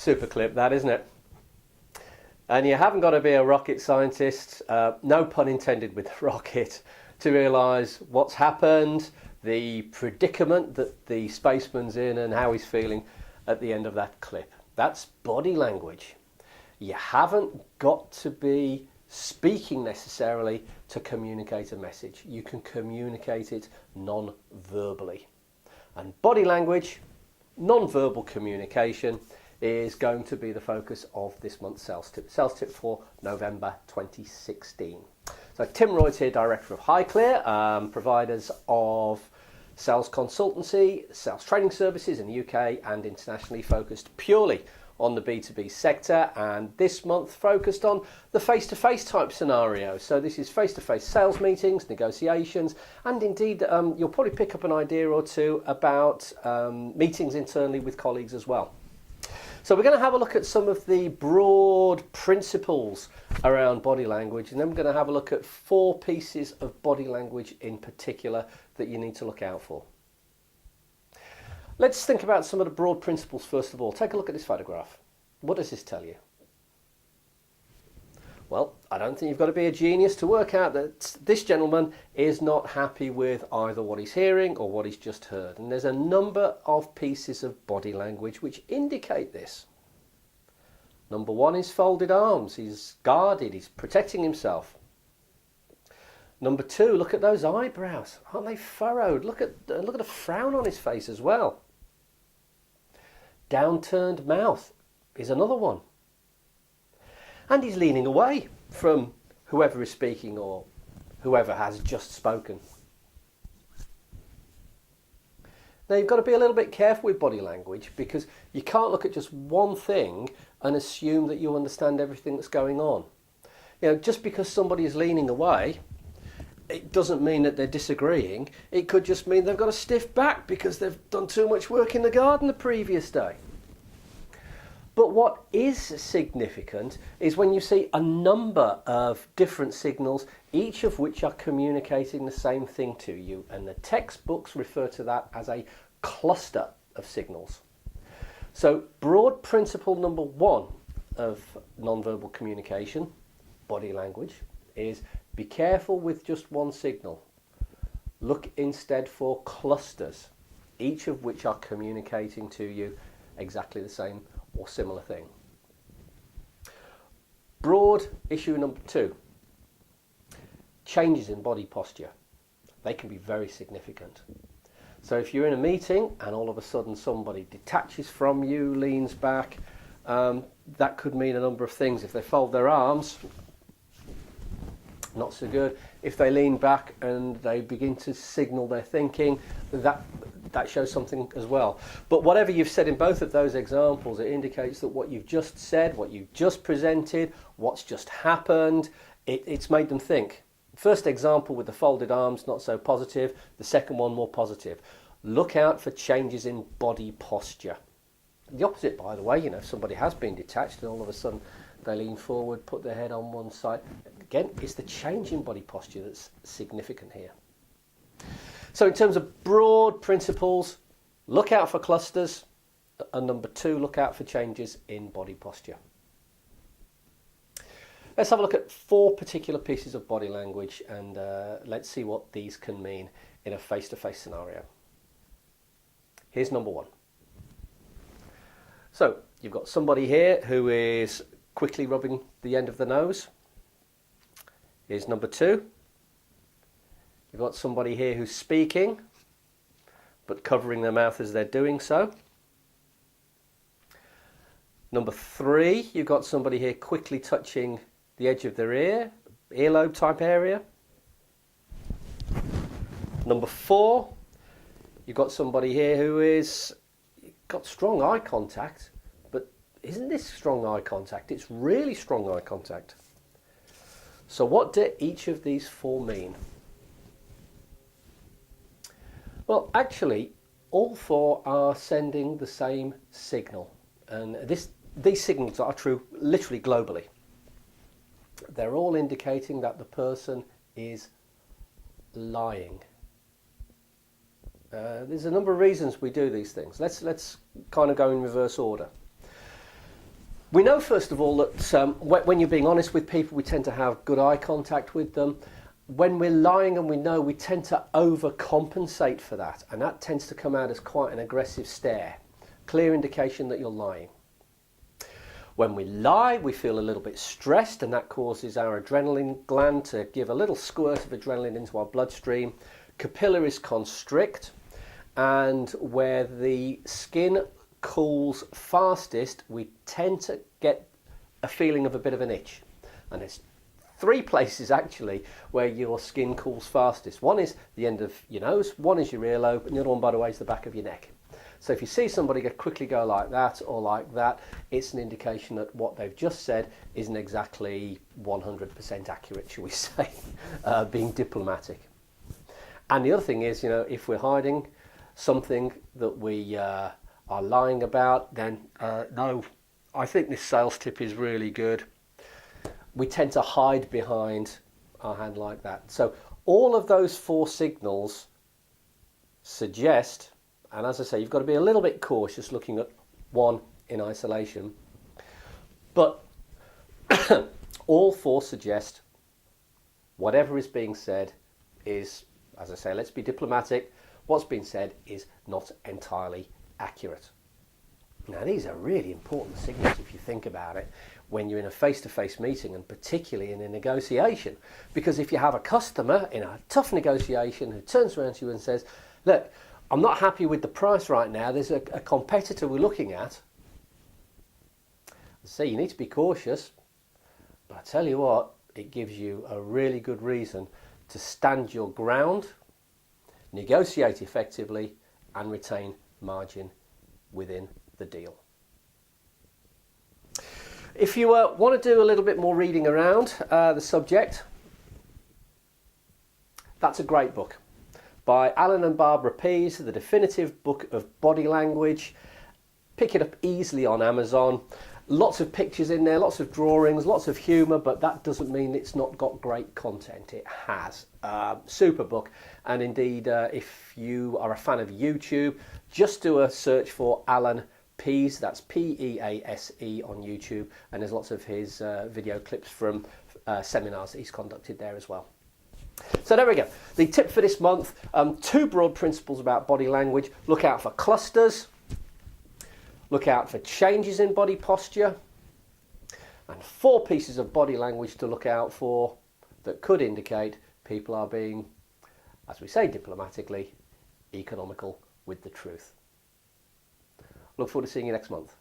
Super clip that, isn't it? And you haven't got to be a rocket scientist, no pun intended with rocket, to realise what's happened, the predicament that the spaceman's in and how he's feeling at the end of that clip. That's body language. You haven't got to be speaking necessarily to communicate a message. You can communicate it non-verbally. And body language, non-verbal communication, is going to be the focus of this month's sales tip for November 2016. So Tim Royds here, Director of Highclear, providers of sales consultancy, sales training services in the UK and internationally, focused purely on the B2B sector, and this month focused on the face-to-face type scenario. So this is face-to-face sales meetings, negotiations, and indeed you'll probably pick up an idea or two about meetings internally with colleagues as well. So we're going to have a look at some of the broad principles around body language, and then we're going to have a look at 4 pieces of body language in particular that you need to look out for. Let's think about some of the broad principles first of all. Take a look at this photograph. What does this tell you? Well, I don't think you've got to be a genius to work out that this gentleman is not happy with either what he's hearing or what he's just heard. And there's a number of pieces of body language which indicate this. Number 1 is folded arms. He's guarded, he's protecting himself. Number 2, look at those eyebrows. Aren't they furrowed? Look at a frown on his face as well. Downturned mouth is another one. And he's leaning away from whoever is speaking or whoever has just spoken. Now you've got to be a little bit careful with body language, because you can't look at just one thing and assume that you understand everything that's going on. You know, just because somebody is leaning away, it doesn't mean that they're disagreeing. It could just mean they've got a stiff back because they've done too much work in the garden the previous day. But what is significant is when you see a number of different signals, each of which are communicating the same thing to you. And the textbooks refer to that as a cluster of signals. So broad principle number 1 of nonverbal communication, body language, is be careful with just one signal. Look instead for clusters, each of which are communicating to you exactly the same or similar thing. Broad issue number 2, changes in body posture. They can be very significant. So if you're in a meeting and all of a sudden somebody detaches from you, leans back, that could mean a number of things. If they fold their arms, not so good. If they lean back and they begin to signal their thinking, that shows something as well. But whatever you've said in both of those examples, it indicates that what you've just said, what you've just presented, what's just happened, it's made them think. First example with the folded arms, not so positive. The second one, more positive. Look out for changes in body posture. The opposite, by the way, you know, if somebody has been detached and all of a sudden they lean forward, put their head on one side. Again, it's the change in body posture that's significant here. So in terms of broad principles, look out for clusters, and number 2, look out for changes in body posture. Let's have a look at 4 particular pieces of body language, and let's see what these can mean in a face-to-face scenario. Here's number 1. So you've got somebody here who is quickly rubbing the end of the nose. Here's number 2. You've got somebody here who's speaking, but covering their mouth as they're doing so. Number 3, you've got somebody here quickly touching the edge of their earlobe type area. Number 4, you've got somebody here who is got strong eye contact, but isn't this strong eye contact? It's really strong eye contact. So what do each of these 4 mean? Well, actually, all 4 are sending the same signal, and these signals are true literally globally. They're all indicating that the person is lying. There's a number of reasons we do these things. Let's kind of go in reverse order. We know, first of all, that when you're being honest with people, we tend to have good eye contact with them. When we're lying, and we know, we tend to overcompensate for that, and that tends to come out as quite an aggressive stare. Clear indication that you're lying. When we lie, we feel a little bit stressed, and that causes our adrenaline gland to give a little squirt of adrenaline into our bloodstream. Capillaries constrict, and where the skin cools fastest, we tend to get a feeling of a bit of an itch. And there's three places actually where your skin cools fastest. One is the end of your nose, one is your earlobe, and the other one, by the way, is the back of your neck. So if you see somebody quickly go like that or like that, it's an indication that what they've just said isn't exactly 100% accurate, shall we say, being diplomatic. And the other thing is, if we're hiding something that we are lying about, then no, I think this sales tip is really good. We tend to hide behind our hand like that. So all of those four signals suggest, and as I say, you've got to be a little bit cautious looking at one in isolation, but all four suggest whatever is being said is, as I say, let's be diplomatic, what's being said is not entirely accurate. Now, these are really important signals if you think about it when you're in a face-to-face meeting, and particularly in a negotiation. Because if you have a customer in a tough negotiation who turns around to you and says, look, I'm not happy with the price right now, there's a competitor we're looking at. So you need to be cautious, but I tell you what, it gives you a really good reason to stand your ground, negotiate effectively, and retain margin within the deal. If you want to do a little bit more reading around the subject, that's a great book by Alan and Barbara Pease, The Definitive Book of Body Language. Pick it up easily on Amazon. Lots of pictures in there, lots of drawings, lots of humour, but that doesn't mean it's not got great content. It has. Super book. And indeed, if you are a fan of YouTube, just do a search for Alan Pease, that's P-E-A-S-E on YouTube, and there's lots of his video clips from seminars that he's conducted there as well. So there we go. The tip for this month, two broad principles about body language. Look out for clusters, look out for changes in body posture, and four pieces of body language to look out for that could indicate people are being, as we say diplomatically, economical with the truth. Look forward to seeing you next month.